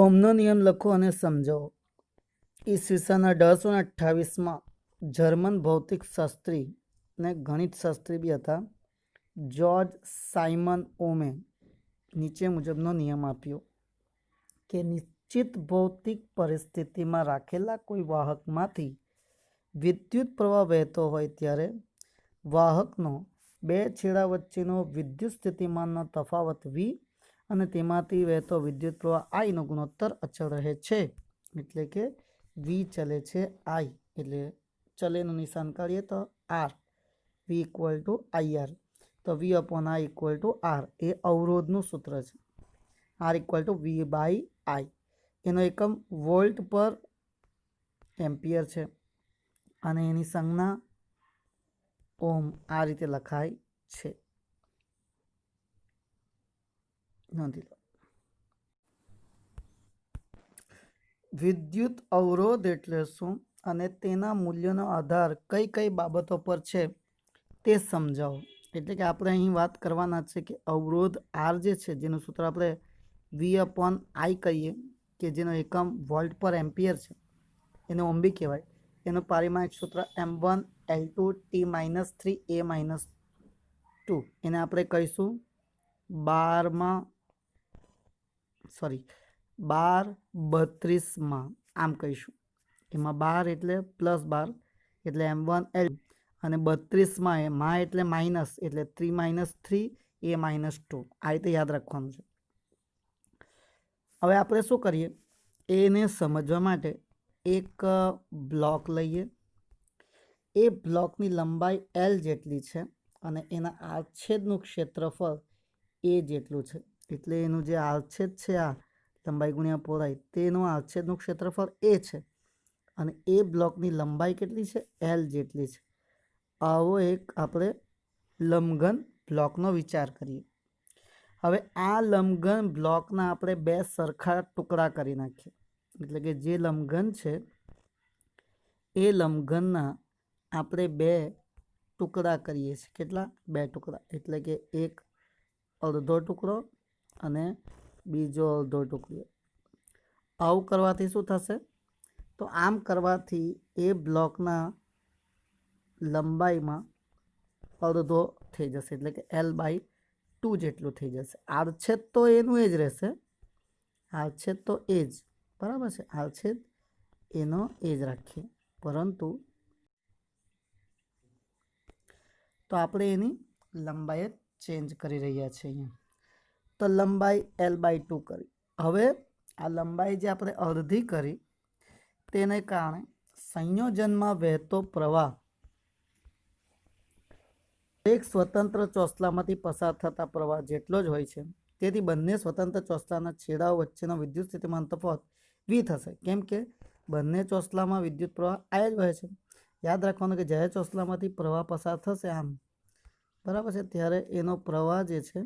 ઓમનો નિયમ લખો અને સમજાવો। ઈસવીસન 1828 જર્મન ભૌતિક શાસ્ત્રી ને ગણિત શાસ્ત્રી બી હતા જ્યોર્જ સાયમન ઓમે નીચે મુજબનો નિયમ આપ્યો કે નિશ્ચિત ભૌતિક પરિસ્થિતિમાં રાખેલા કોઈ વાહકમાંથી વિદ્યુત પ્રવાહ વહેતો હોય ત્યારે વાહકનો બે છેડા વચ્ચેનો વિદ્યુત સ્થિતિમાનનો તફાવત v અને તેમાંથી વહેતો વિદ્યુત પ્રવાહ I નો ગુણોત્તર અચળ રહે છે। એટલે કે v ચલે છે I, એટલે ચલેનું નિશાન કાઢીએ તો r, v equal to IR, તો v upon I equal to r એ અવરોધનું સૂત્ર છે। r equal to v by I, એનો એકમ વોલ્ટ પર એમ્પિયર છે અને એની સંજ્ઞા ઓમ આ રીતે લખાય છે, નોંધી લો। વિદ્યુત અવરોધ એટલે શું અને તેના મૂલ્યનો આધાર કઈ કઈ બાબતો પર છે તે સમજાવો। એટલે કે આપણે અહીં વાત કરવાના છે કે અવરોધ R જે છે, જેનું સૂત્ર આપણે V અપોન I કહીએ, કે જેનો એકમ વોલ્ટ પર એમ્પિયર છે, એને ઓમ બી કહેવાય। એનું પારિમાણિક સૂત્ર M1 L2 T-3 A-2, એને આપણે કહીશું 12 આમ કહીશું। એમાં 12 એટલે +12 એટલે M1 L અને 32 માં એટલે માઇનસ એટલે 3 - 3 A-2, આ રીતે યાદ રાખવાનું છે। હવે આપણે શું કરીએ, એને સમજવા માટે એક બ્લોક લઈએ। એ બ્લોકની લંબાઈ L જેટલી છે અને એના આડછેદનું ક્ષેત્રફળ A જેટલું છે, એટલે એનું જે આડછેદ છે, આ લંબાઈ ગુણ્યા પહોળાઈ, તેનું આડછેદનું ક્ષેત્રફળ A છે અને એ બ્લોકની લંબાઈ કેટલી છે, L જેટલી છે। આવો એક આપણે લંબઘન બ્લોકનો વિચાર કરીએ। હવે આ લંબઘન બ્લોકના આપણે બે સરખા ટુકડા કરી નાખીએ। એટલે કે જે લંબઘન છે એ લંબઘનના આપણે બે ટુકડા કરીએ છીએ। કેટલા? બે ટુકડા, એટલે કે એક અડધો ટુકડો અને બીજો અડધો ટુકડો। આવું કરવાથી શું થશે, તો આમ કરવાથી એ બ્લોકના લંબાઈમાં અડધો થઈ જશે, એટલે કે L/2 જેટલું થઈ જશે। આડછેદ તો એનું એ જ રહેશે, આડછેદ તો એ જ, બરાબર છે, આડછેદ એનો એ જ રાખીએ, પરંતુ તો આપણે એની લંબાઈ જ ચેન્જ કરી રહ્યા છીએ અહીંયા। તો લંબાઈ L/2 કરી। હવે આ લંબાઈ જે આપણે અડધી કરી તેને કારણે સંયોજનમાં વહેતો પ્રવાહ એક સ્વતંત્ર ચોસલામાંથી પસાર થતા પ્રવાહ જેટલો જ હોય છે। તેથી બંને સ્વતંત્ર ચોસલાના છેડાઓ વચ્ચેનો વિદ્યુત સ્થિતિમાન તફાવત V થશે, કેમ કે બંને ચોસલામાં વિદ્યુત પ્રવાહ I જ વહે છે। યાદ રાખવાનું કે જ્યારે ચોસલામાંથી પ્રવાહ પસાર થશે આમ, બરાબર છે, ત્યારે એનો પ્રવાહ જે છે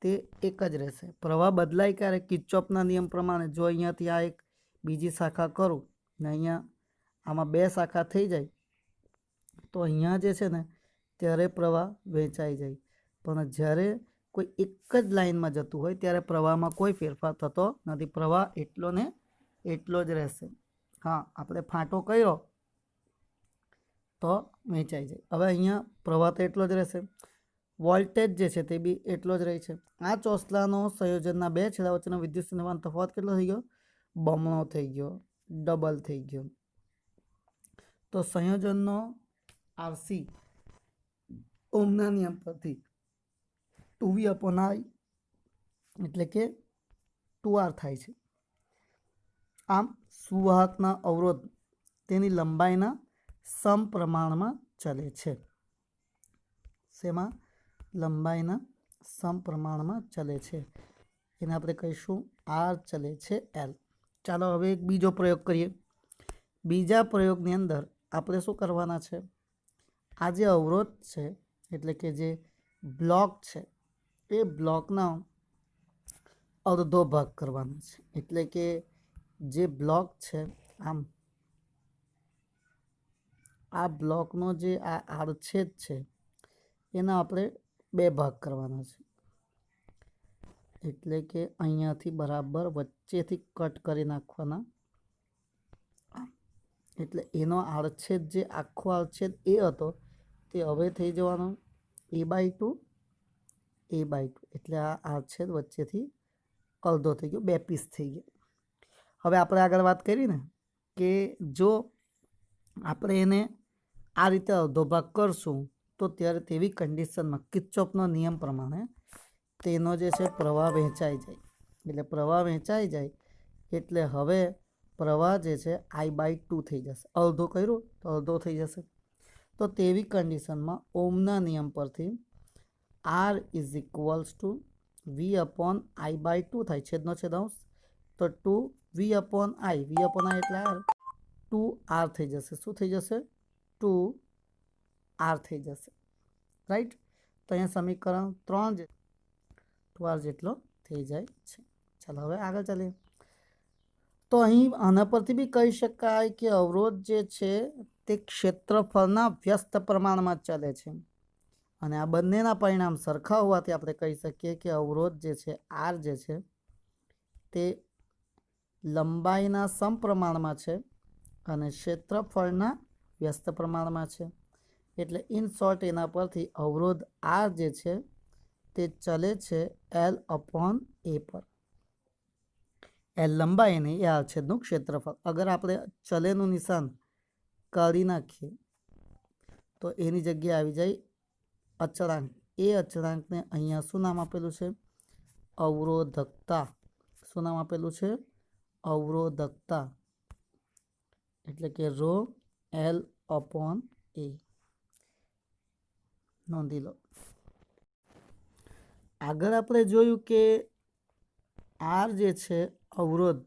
તે એક જ રહેશે। પ્રવાહ બદલાય ક્યારે? કિર્ચોફના નિયમ પ્રમાણે જો અહીંયાથી આ એક બીજી શાખા કરું ને અહીંયા આમાં બે શાખા થઈ જાય તો અહીંયા જે છે ને ત્યારે પ્રવાહ વહેંચાઈ જાય, પણ જ્યારે કોઈ એક જ લાઇનમાં જતું હોય ત્યારે પ્રવાહમાં કોઈ ફેરફાર થતો નથી, પ્રવાહ એટલો ને એટલો જ રહેશે। હા, આપણે ફાંટો કર્યો તો વહેંચાઈ જાય। હવે અહીંયા પ્રવાહ તો એટલો જ રહેશે, વોલ્ટેજ જે છે તે બી એટલો જ રહે છે। આ ચોસલાનો સંયોજનના બે છેડા વચ્ચેનો વિદ્યુત સ્થિતિમાન તફાવત કેટલો થઈ ગયો? બમણો થઈ ગયો, ડબલ થઈ ગયો। તો સંયોજનનો RC ઓમના નિયમ પરથી 2V/I એટલે કે 2R થાય છે। આમ સુવાહકના અવરોધ તેની લંબાઈના સમપ્રમાણમાં ચલે છે। શેમાં? લંબાઈના સમપ્રમાણમાં ચલે છે, એને આપણે કહીશું R ચલે છે L। ચાલો હવે એક બીજો પ્રયોગ કરીએ। બીજા પ્રયોગની અંદર આપણે શું કરવાના છે, આ જે અવરોધ છે એટલે કે જે બ્લોક છે એ બ્લોકનો અડધો ભાગ કરવાનો છે। એટલે કે જે બ્લોક છે આમ, આ બ્લોકનો જે આ આડછેદ છે એના આપણે બે ભાગ કરવાના છે। એટલે કે અહીંયાથી બરાબર વચ્ચેથી કટ કરી નાખવાના, એટલે એનો આડછેદ જે આખો આડછેદ એ હતો તે હવે થઈ જવાનો a/2 a/2, એટલે આ આડછેદ વચ્ચેથી અડધો થઈ ગયો, 2 પીસ થઈ ગયા. હવે આપણે આગળ વાત કરી ને કે જો આપણે એને આ રીતે અડધો ભાગ કરશું તો ત્યારે તેવી કન્ડિશનમાં કિર્ચોફનો નિયમ પ્રમાણે તેનો જે છે પ્રવાહ વહેંચાઈ જાય. એટલે પ્રવાહ વહેંચાઈ જાય એટલે હવે પ્રવાહ જે છે I/2 થઈ જશે. અડધો કર્યું તો અડધો થઈ જશે. તો તેવી કન્ડિશનમાં ઓમના નિયમ પરથી R is equals to V/I/2 થાય, છેદનો છેદાંશ, તો 2V/I, V/I એટલે R, 2R થઈ જશે. શું થઈ જશે? 2R થઈ જશે. રાઈટ. તો અહીંયા સમીકરણ 3 જે 2R જેટલો થઈ જાય છે. ચાલો હવે આગળ ચાલીએ. તો અહીં આના પરથી બી કહી શકાય કે અવરોધ જે છે તે ક્ષેત્રફળના વ્યસ્ત પ્રમાણમાં ચાલે છે, અને આ બંનેના પરિણામ સરખા હોવાથી આપણે કહી શકીએ કે અવરોધ જે છે R જે છે તે લંબાઈના સમપ્રમાણમાં છે અને ક્ષેત્રફળના વ્યસ્ત પ્રમાણમાં છે. એટલે ઇન શોર્ટ એના પરથી અવરોધ R જે છે તે ચલે છે L/A પર. L લંબાઈ અને એ આડછેદનું ક્ષેત્રફળ. અગર આપણે ચલેનું નિશાન કાઢી નાખીએ તો એની જગ્યાએ આવી જાય અચળાંક. એ અચળાંકને અહીંયા શું નામ આપેલું છે? અવરોધકતા. શું નામ આપેલું છે? અવરોધકતા. એટલે કે ρL/A. નોંધી લો. આગળ આપણે જોયું કે R જે છે અવરોધ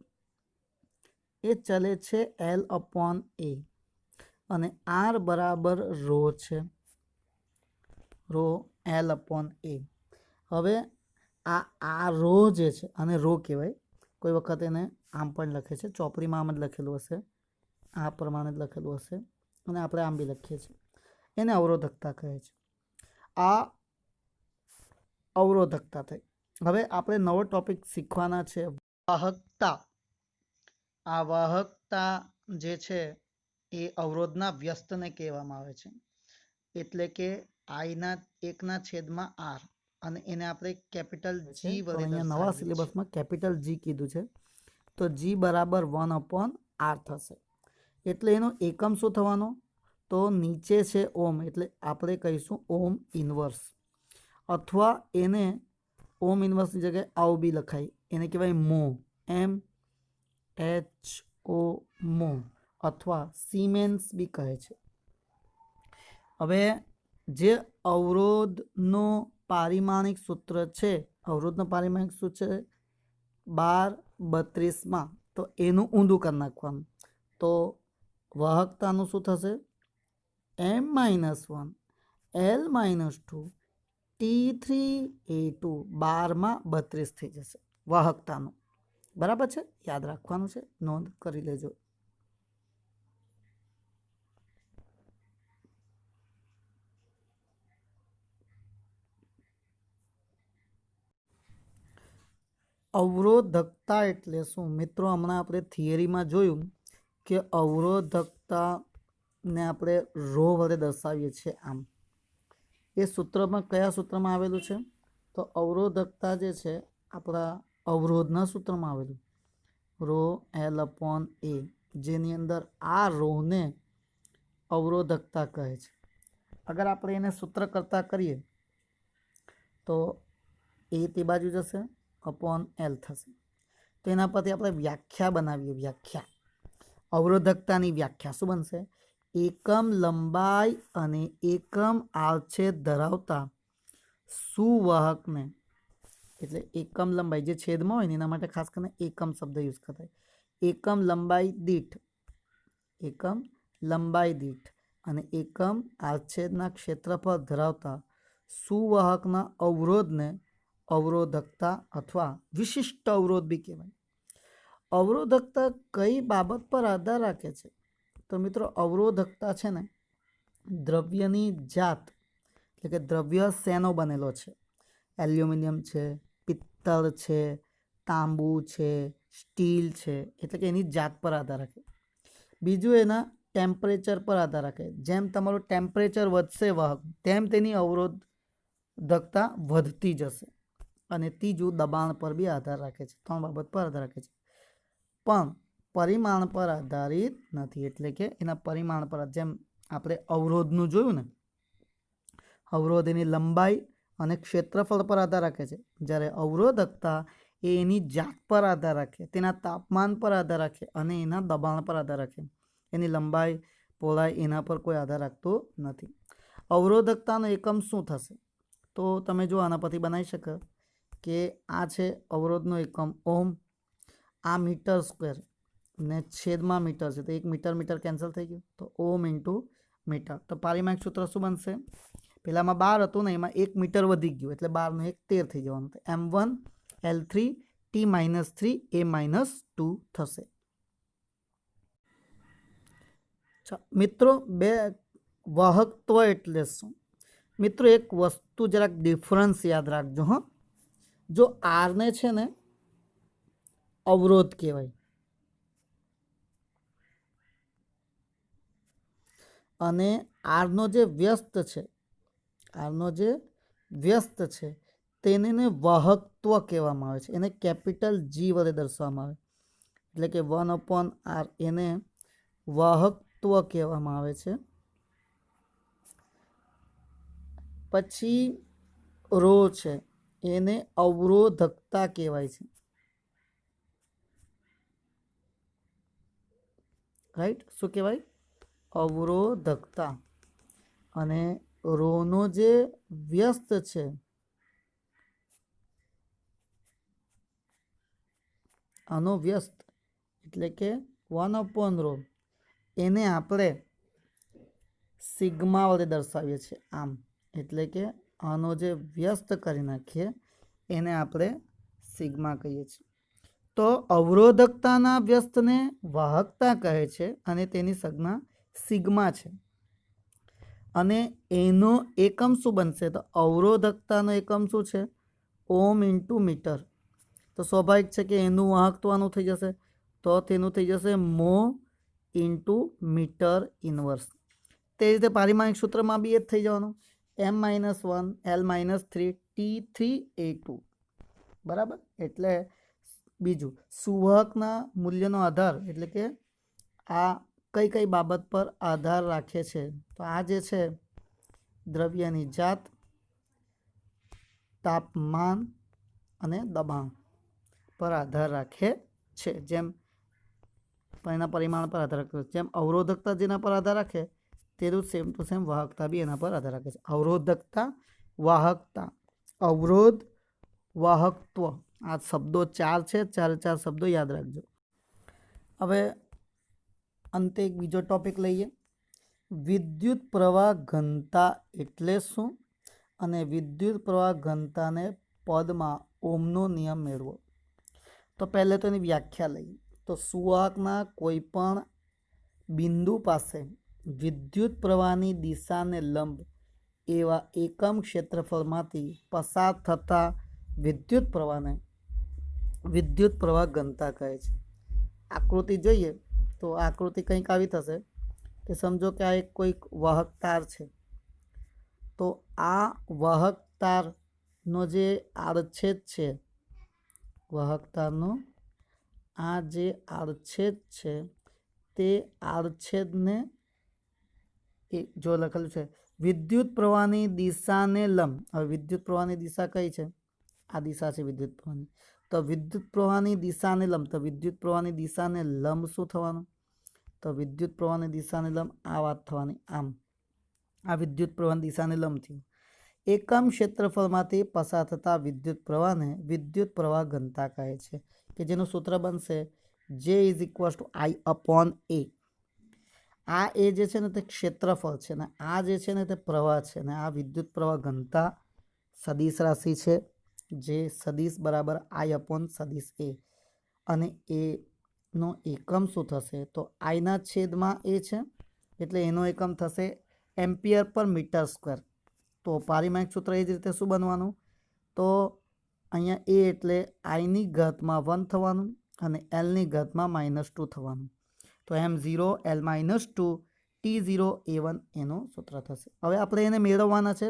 એ ચલે છે L/A અને R બરાબર ρ છે, ρL/A. હવે આ ρ જે છે આને ρ કહેવાય. કોઈ વખત એને આમ પણ લખે છે, ચોપડીમાં આમ જ લખેલું હશે, આ પ્રમાણે જ લખેલું હશે, અને આપણે આમ બી લખીએ છીએ. એને અવરોધકતા કહે છે. આ અવરોધકતા થઈ. હવે આપણે નવો ટોપિક શીખવાના છે વાહકતા. આ વાહકતા જે છે એ અવરોધના વ્યસ્તને કહેવામાં આવે છે. એટલે કે I/1/R, અને એને આપણે કેપિટલ G વડે અહીંયા નવા સિલેબસમાં કેપિટલ G કીધું છે. તો G બરાબર 1/R થશે. એટલે એનો એકમ શું થવાનો? તો નીચે છે ઓમ, એટલે આપણે કહીશું ઓમ ઇન્વર્સ, અથવા એને ઓમ ઇન્વર્સની જગ્યાએ આવું બી લખાય, એને કહેવાય મો, MHO મો, અથવા સિમેન્સ બી કહે છે. હવે જે અવરોધનો પારિમાણિક સૂત્ર છે, અવરોધનું પારિમાણિક સૂત્ર છે 12-32માં, તો એનું ઊંધું કરી નાખવાનું. તો વાહકતાનું શું થશે? M-1 L-2 T3A2, 12/32 થઈ જશે વાહકતાનું. બરાબર છે? યાદ રાખવાનું છે, નોંધ કરી લેજો. અવરોધકતા એટલે શું? મિત્રો, હમણાં આપણે થિયરીમાં જોયું કે અવરોધકતાને આપણે ρ વડે દર્શાવીએ છીએ આમ. એ સૂત્રમાં કયા સૂત્રમાં આવેલું છે? તો અવરોધકતા જે છે આપણા અવરોધના સૂત્રમાં આવેલું, ρL/A, જેની અંદર આ ρને અવરોધકતા કહે છે. અગર આપણે એને સૂત્ર કરતા કરીએ તો એ તે બાજુ જશે, /L થશે. તો એના પરથી આપણે વ્યાખ્યા બનાવીએ. વ્યાખ્યા, અવરોધકતાની વ્યાખ્યા શું બનશે? એકમ લંબાઈ અને એકમ આડછેદ ધરાવતા સુવાહકને, એટલે એકમ લંબાઈ જે છેદમાં હોય ને એના માટે ખાસ કરીને એકમ શબ્દ યુઝ કરાય. એકમ લંબાઈ દીઠ અને એકમ આડછેદના ક્ષેત્રફળ ધરાવતા સુવાહકના અવરોધને અવરોધકતા અથવા વિશિષ્ટ અવરોધ બી કહેવાય. અવરોધકતા કઈ બાબત પર આધાર રાખે છે? તો મિત્રો, અવરોધકતા છે ને દ્રવ્યની જાત, એટલે કે દ્રવ્ય શેનો બનેલો છે, એલ્યુમિનિયમ છે, પિત્તળ પિત્તળ છે, તાંબુ છે, સ્ટીલ છે, એટલે કે એની જાત પર આધાર રાખે. બીજું એના ટેમ્પરેચર પર આધાર રાખે. જેમ તમારું ટેમ્પરેચર વધશે વાહક, તેમ તેની અવરોધકતા વધતી જશે. અને ત્રીજું દબાણ પર બી આધાર રાખે છે. 3 બાબત પર આધાર રાખે છે, પણ પરિમાણ પર આધારિત નથી. એટલે કે એના પરિમાણ પર, જેમ આપણે અવરોધનું જોયું ને, અવરોધ એની લંબાઈ અને ક્ષેત્રફળ પર આધાર રાખે છે, જ્યારે અવરોધકતા એ એની જાત પર આધાર રાખે, તેના તાપમાન પર આધાર રાખે અને એના દબાણ પર આધાર રાખે. એની લંબાઈ, પહોળાઈ એના પર કોઈ આધાર રાખતો નથી. અવરોધકતાનો એકમ શું થશે? તો તમે જો આના પરથી બનાવી શકો કે આ છે અવરોધનો એકમ ઓમ, આ મીટર સ્ક્વેર ને છેદમાં મીટર છે, તો 1 મીટર મીટર કેન્સલ થઈ ગયું, તો ઓમ ઇન્ટુ મીટર. તો પારિમાણિક સૂત્ર શું બનશે? પહેલામાં 12 હતું ને, એમાં 1 મીટર વધી ગયું, એટલે 12 નું 1 13 થઈ જવાનું. તો M1 L3 T-3 A-2 થશે. મિત્રો, બે વાહકત્વ એટલે શું? મિત્રો, એક વસ્તુ જરાક ડિફરન્સ યાદ રાખજો. હા, જો આર ને છે ને અવરોધ કહેવાય અને આરનો જે વ્યસ્ત છે, તેને વાહકત્વ કહેવામાં આવે છે. એને કેપિટલ જી વડે દર્શાવવામાં આવે, એટલે કે 1/r, એને વાહકત્વ કહેવામાં આવે છે. પછી રો છે, એને અવરોધકતા કહેવાય છે. રાઈટ? શું કહેવાય? અવરોધકતા. અને રોનો જે વ્યસ્ત છે, આનો વ્યસ્ત એટલે કે 1/ρ, એને આપણે સિગ્મા વડે દર્શાવીએ છીએ, આમ. એટલે કે આનો જે વ્યસ્ત કરી નાખીએ એને આપણે સિગ્મા કહીએ છીએ. તો અવરોધકતાના વ્યસ્તને વાહકતા કહે છે અને તેની સંજ્ઞા સિગ્મા છે. અને એનો એકમ શું બનશે? તો અવરોધકતાનો એકમ શું છે? ઓમ ઇન્ટુ મીટર. તો સ્વાભાવિક છે કે એનું વાહકત્વનું થઈ જશે, તો તેનું થઈ જશે મો ઇન્ટુ મીટર ઇનવર્સ. તે રીતે પારિમાણિક સૂત્રમાં બી એ જ થઈ જવાનું, M-1 L-3 T3A2. બરાબર? એટલે બીજું, સુવાહકના મૂલ્યનો આધાર એટલે કે આ કઈ કઈ બાબત પર આધાર રાખે છે? તો આ જે છે દ્રવ્યની જાત, તાપમાન અને દબાણ પર આધાર રાખે છે. જેમ એના પરિમાણ પર આધાર રાખે છે, જેમ અવરોધકતા જેના પર આધાર રાખે તેનું સેમ ટુ સેમ વાહકતા બી એના પર આધાર રાખે છે. અવરોધકતા, વાહકતા, અવરોધ, વાહકત્વ, આ શબ્દો 4 છે. 4 શબ્દો યાદ રાખજો. હવે અંતે એક બીજો ટોપિક લઈએ. વિદ્યુત પ્રવાહ ઘનતા એટલે શું? અને વિદ્યુત પ્રવાહ ઘનતાને પદમાં ઓમનો નિયમ મેળવો. તો પહેલે તો એની વ્યાખ્યા લઈએ. તો સુવાહકના કોઈ પણ બિંદુ પાસે વિદ્યુત પ્રવાહની દિશાને લંબ એવા એકમ ક્ષેત્રફળમાંથી પસાર થતા વિદ્યુત પ્રવાહને વિદ્યુત પ્રવાહ ઘનતા કહે છે. આકૃતિ જોઈએ તો આકૃતિ કંઈક આવી થશે કે સમજો કે આ એક કોઈક વાહક તાર છે. તો આ વાહક તારનો જે આડછેદ છે, વાહક તારનો આ જે આડછેદ છે, તે આડછેદને જો લખેલું છે વિદ્યુત પ્રવાહની દિશાને લંબ. હવે વિદ્યુત પ્રવાહની દિશા કઈ છે? આ દિશા છે વિદ્યુત પ્રવાહની. તો વિદ્યુત પ્રવાહની દિશાને લંબ, તો વિદ્યુત પ્રવાહની દિશાને લંબ શું થવાનું? તો વિદ્યુત પ્રવાહની દિશાને લંબ આ વાત થવાની, આમ. આ વિદ્યુત પ્રવાહની દિશાને લંબ થયું. એકમ ક્ષેત્રફળમાંથી પસાર થતા વિદ્યુત પ્રવાહને વિદ્યુત પ્રવાહ ઘનતા કહે છે, કે જેનું સૂત્ર બનશે J = I/A. આ એ જે છે ને તે ક્ષેત્રફળ છે, ને આ જે છે ને તે પ્રવાહ છે, ને આ વિદ્યુત પ્રવાહ ઘનતા સદિશ રાશિ છે, જે સદિશ બરાબર I/સદિશ A. અને એનો એકમ શું થશે? તો આઈના છેદમાં એ છે, એટલે એનો એકમ થશે એમ્પિયર પર મીટર સ્ક્વેર. તો પારિમાણિક સૂત્ર એ જ રીતે શું બનવાનું? તો અહીંયા એ એટલે આઈની ઘાતમાં 1 થવાનું અને એલની ઘાતમાં -2 થવાનું. તો m0 l -2 t0 a1 એનું સૂત્ર થશે. હવે આપણે એને મેળવવાના છે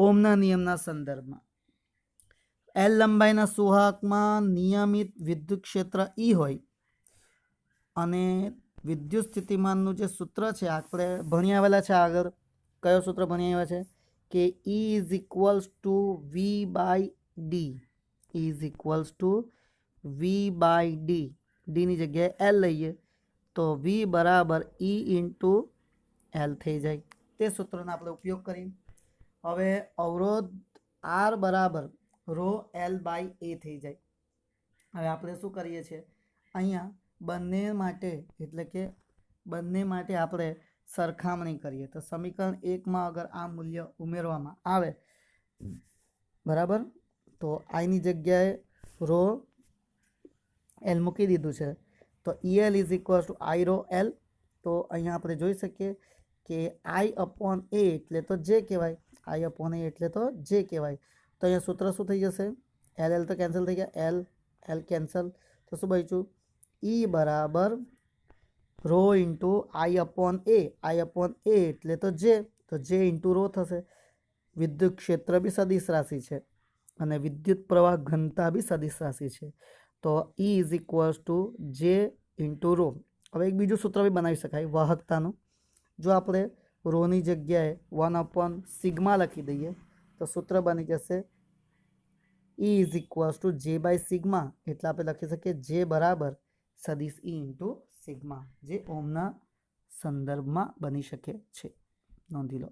ઓહમના નિયમના સંદર્ભમાં. એલ લંબાઈના સુવાહકમાં નિયમિત વિદ્યુત ક્ષેત્ર E હોય અને વિદ્યુત સ્થિતિમાનનું જે સૂત્ર છે આપણે ભણી આવેલા છે આગળ. કયો સૂત્ર ભણી આવ્યા છે કે E is equals to V/D. E is equals to V/D. ડીની જગ્યાએ L લઈએ તો V બરાબર E ઇન્ટુ L થઈ જાય. તે સૂત્રનો આપણે ઉપયોગ કરીએ. હવે અવરોધ R બરાબર રો L/A થઈ જાય. હવે આપણે શું કરીએ છીએ અહીંયા બંને માટે એટલે કે બંને માટે આપણે સરખામણી કરીએ. તો સમીકરણ 1માં અગર આ મૂલ્ય ઉમેરવામાં આવે બરાબર, તો આઈની જગ્યાએ રો એલ મૂકી દીધું છે તો EL is equal to I row L. તો અહીંયા આપણે જોઈ શકીએ કે I/A એટલે તો જે કહેવાય, I/A એટલે તો જે કહેવાય. તો અહીંયા સૂત્ર શું થઈ જશે, એલ તો કેન્સલ થઈ ગયા, એલ કેન્સલ. તો શું બચ્યું E બરાબર રો ઇન્ટુ I/A એટલે તો જે ઇન્ટુ રો થશે. વિદ્યુત ક્ષેત્ર બી સદિશ રાશિ છે અને વિદ્યુત પ્રવાહ ઘનતા બી સદિશ રાશિ છે. તો E ઇઝ ઇક્વલ્સ ટુ જે ઇન્ટુ રો. હવે એક બીજું સૂત્ર બી બનાવી શકાય વાહકતાનું. જો આપણે રોની જગ્યાએ 1/સિગ્મા લખી દઈએ તો સૂત્ર બની જશે E ઇઝ ઇક્વલ્સ ટુ J/સિગ્મા. એટલે આપણે લખી શકીએ જે બરાબર સદિશ E ઇન્ટુ સિગ્મા, જે ઓહમના સંદર્ભમાં બની શકે છે. નોંધી લો.